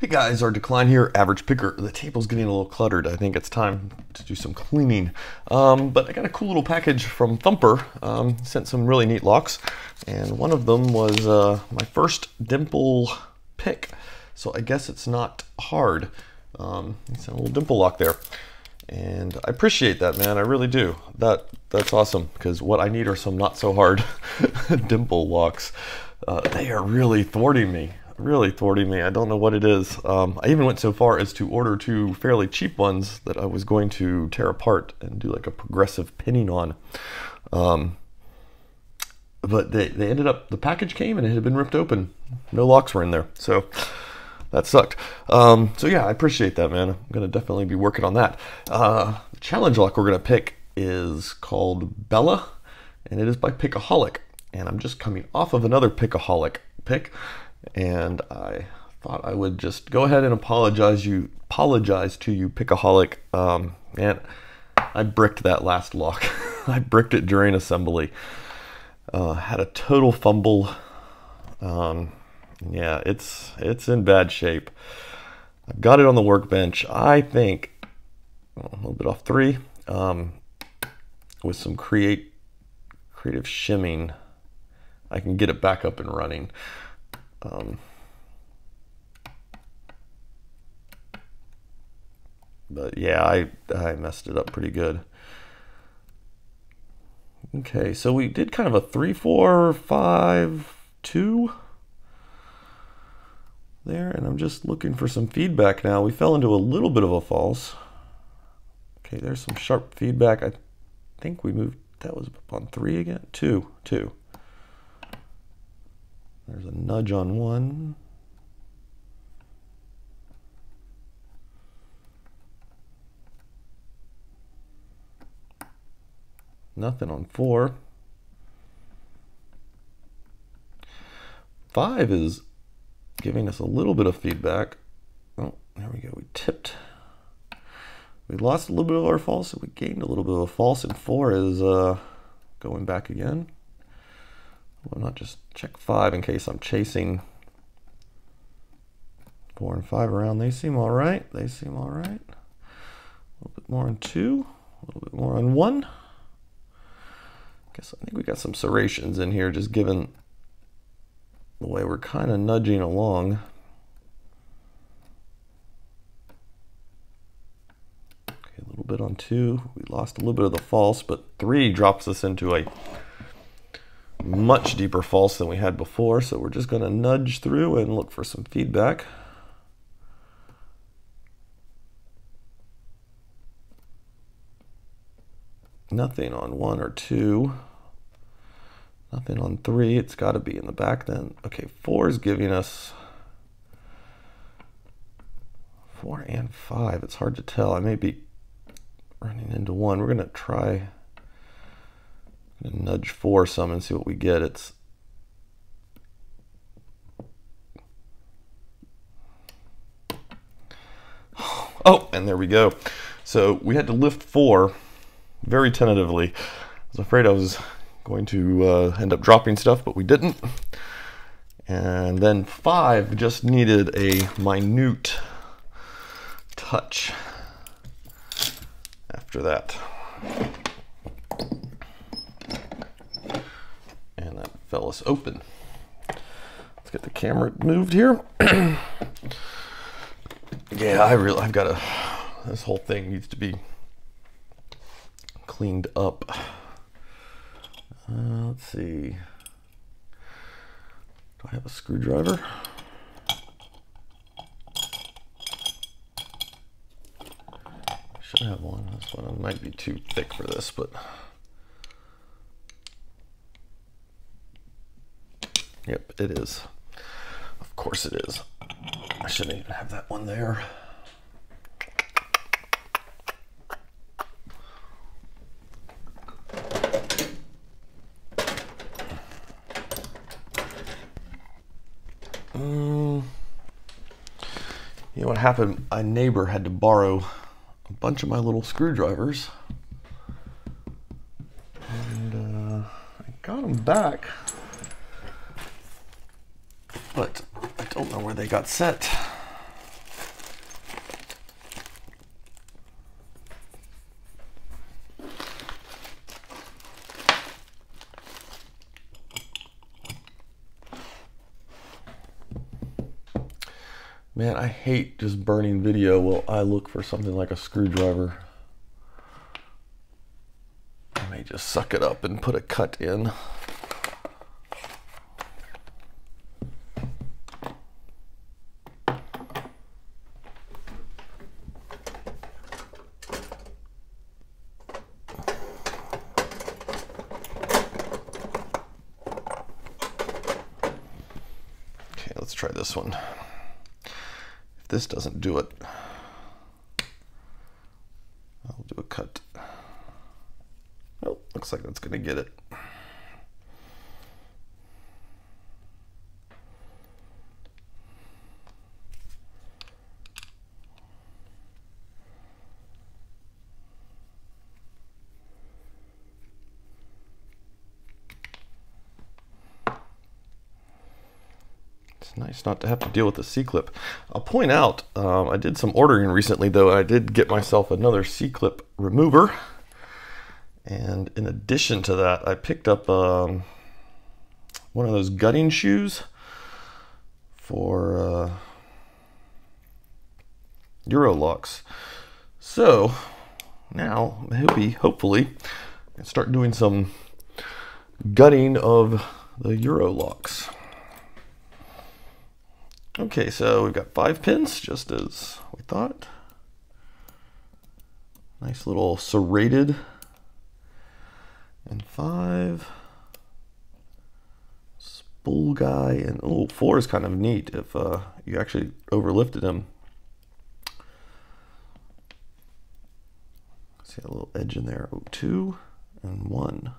Hey guys, our Decline here, average picker. The table's getting a little cluttered. I think it's time to do some cleaning. But I got a cool little package from Thumper. Sent some really neat locks, and one of them was my first dimple pick. So I guess it's not hard. It's a little dimple lock there. And I appreciate that, man. I really do. That's awesome, because what I need are some not so hard dimple locks. They are really thwarting me. I don't know what it is. I even went so far as to order two fairly cheap ones that I was going to tear apart and do like a progressive pinning on. But they ended up, the package came and it had been ripped open. No locks were in there, so that sucked. So yeah, I appreciate that, man. I'm gonna definitely be working on that. The challenge lock we're gonna pick is called Bella, and it is by Pickaholic. And I'm just coming off of another Pickaholic pick, and I thought I would just go ahead and apologize to you, Pickaholic. And I bricked that last lock. I bricked it during assembly. Had a total fumble. Yeah, it's in bad shape. I've got it on the workbench. I think a little bit off 3, with some creative shimming, I can get it back up and running. But yeah, I messed it up pretty good. Okay, so we did kind of a 3, 4, 5, 2 there, and I'm just looking for some feedback now. We fell into a little bit of a false. Okay, there's some sharp feedback. I think we moved, that was up on 3 again, 2. There's a nudge on 1. Nothing on 4. 5 is giving us a little bit of feedback. Oh, there we go. We tipped. We lost a little bit of our false, and we gained a little bit of a false, and 4 is going back again. Why not just check 5 in case I'm chasing 4 and 5 around. They seem all right. A little bit more on 2, a little bit more on 1. I think we got some serrations in here, just given the way we're kind of nudging along. Okay, a little bit on 2. We lost a little bit of the false, but 3 drops us into a much deeper false than we had before, so we're just going to nudge through and look for some feedback. Nothing on 1 or 2. Nothing on 3. It's got to be in the back then. Okay, 4 is giving us 4 and 5. It's hard to tell. I may be running into 1. We're going to try nudge 4 some and see what we get. It's oh, and there we go. So we had to lift 4 very tentatively. I was afraid I was going to end up dropping stuff, but we didn't. And then 5 just needed a minute touch after that. And that fell us open. Let's get the camera moved here. Yeah, I've got this whole thing needs to be cleaned up. Let's see. Do I have a screwdriver? I should have one. This one might be too thick for this, but yep, it is. Of course it is. I shouldn't even have that one there. You know what happened? My neighbor had to borrow a bunch of my little screwdrivers, and I got them back, but I don't know where they got set. Man, I hate just burning video while I look for something like a screwdriver. I may just suck it up and put a cut in. Okay, let's try this one. If this doesn't do it, I'll do a cut. Oh, looks like that's going to get it. It's nice not to have to deal with the C-clip. I'll point out, I did some ordering recently, though. I did get myself another C-clip remover. And in addition to that, I picked up one of those gutting shoes for Euro locks. So now, hopefully, I can start doing some gutting of the Euro locks. Okay, so we've got 5 pins, just as we thought. Nice little serrated. And 5. Spool guy, and oh, 4 is kind of neat if you actually overlifted him. See a little edge in there. Oh, 2 and 1.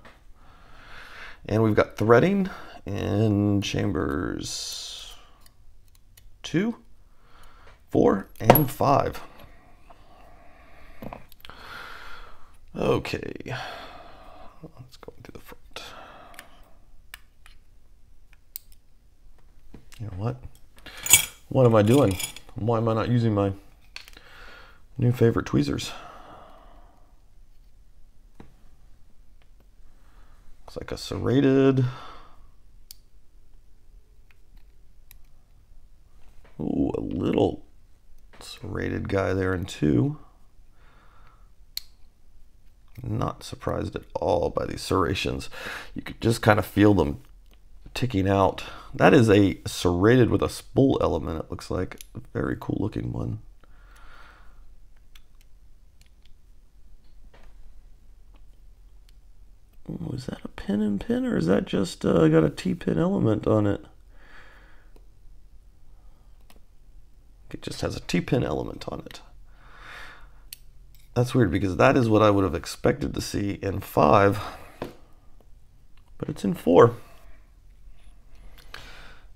And we've got threading in chambers 2, 4, and 5. Okay, let's go into the front. You know what? What am I doing? Why am I not using my new favorite tweezers? Looks like a serrated. Ooh, a little serrated guy there in 2. Not surprised at all by these serrations. You could just kind of feel them ticking out. That is a serrated with a spool element, it looks like. A very cool looking one. Oh, is that a pin and pin, or is that just got a T-pin element on it? It just has a T-pin element on it. That's weird because that is what I would have expected to see in 5, but it's in 4.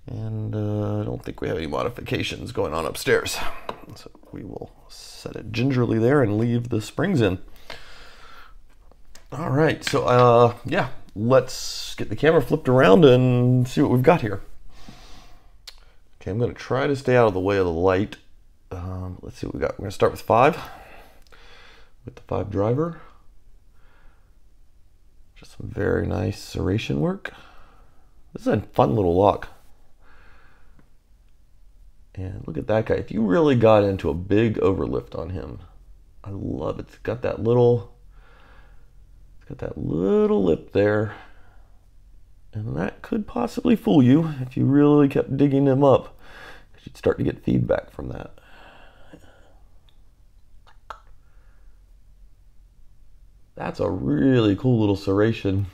And I don't think we have any modifications going on upstairs. So we will set it gingerly there and leave the springs in. All right, so yeah, let's get the camera flipped around and see what we've got here. Okay, I'm going to try to stay out of the way of the light. Let's see what we got. We're going to start with 5. With the 5 driver. Just some very nice serration work. This is a fun little lock. And look at that guy. If you really got into a big overlift on him, I love it. It's got that little lip there. And that could possibly fool you if you really kept digging him up, because you'd start to get feedback from that. That's a really cool little serration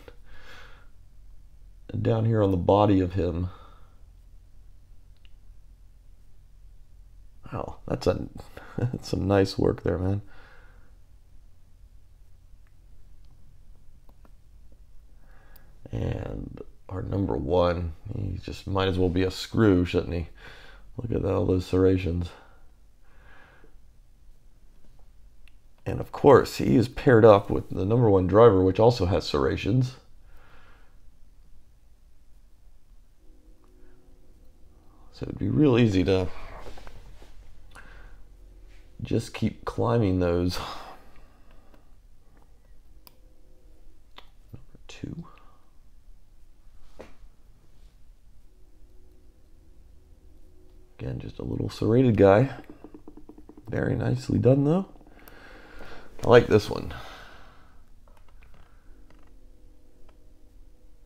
down here on the body of him. Wow, that's some nice work there, man. And our number 1, he just might as well be a screw, shouldn't he? Look at all those serrations. And of course, he is paired up with the number 1 driver, which also has serrations. So it'd be real easy to just keep climbing those. Number 2. Again, just a little serrated guy. Very nicely done though. I like this one.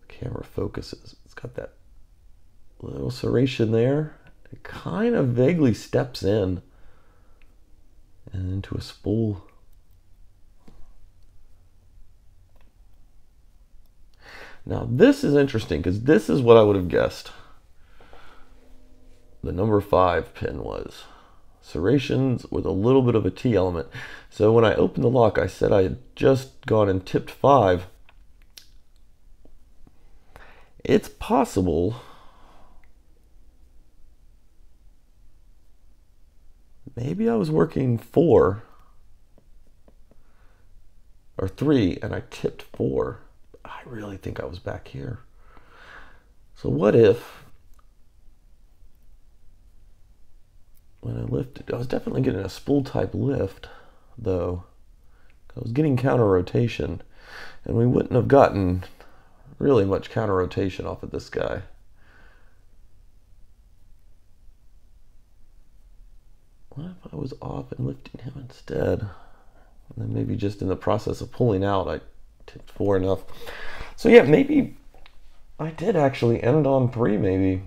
Camera focuses. It's got that little serration there. It kind of vaguely steps in and into a spool. Now this is interesting because this is what I would have guessed the number 5 pin was. Serrations with a little bit of a T element. So when I opened the lock, I said I had just gone and tipped 5. It's possible maybe I was working 4 or 3 and I tipped 4. I really think I was back here. So what if when I lifted, I was definitely getting a spool type lift though. I was getting counter rotation and we wouldn't have gotten really much counter rotation off of this guy. What if I was off and lifting him instead? And then maybe just in the process of pulling out, I tipped 4 enough. So yeah, maybe I did actually end on 3 maybe.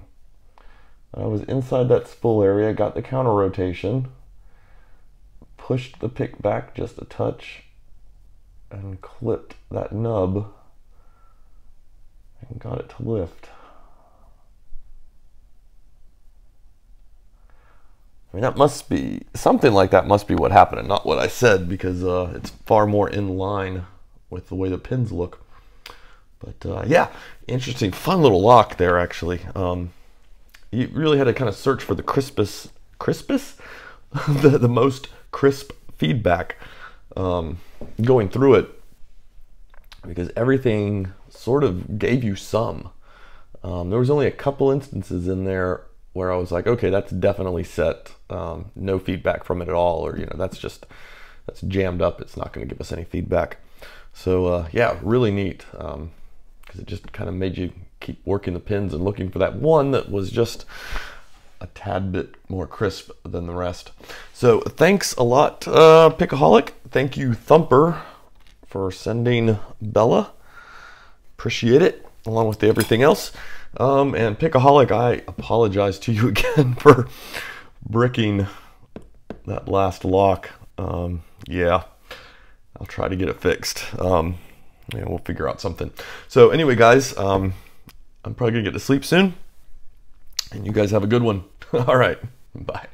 I was inside that spool area, got the counter rotation, pushed the pick back just a touch, and clipped that nub and got it to lift. I mean, that must be, something like that must be what happened and not what I said, because it's far more in line with the way the pins look. But yeah, interesting, fun little lock there actually. You really had to kind of search for the crispest, the most crisp feedback going through it, because everything sort of gave you some. There was only a couple instances in there where I was like, okay, that's definitely set, no feedback from it at all, or that's jammed up, it's not going to give us any feedback. So yeah, really neat, because it just kind of made you keep working the pins and looking for that one that was just a tad bit more crisp than the rest. So thanks a lot, Pickaholic. Thank you, Thumper, for sending Bella. Appreciate it, along with everything else. And Pickaholic, I apologize to you again for bricking that last lock. Yeah, I'll try to get it fixed. Yeah, we'll figure out something. So anyway, guys, I'm probably gonna get to sleep soon, and you guys have a good one. All right, bye.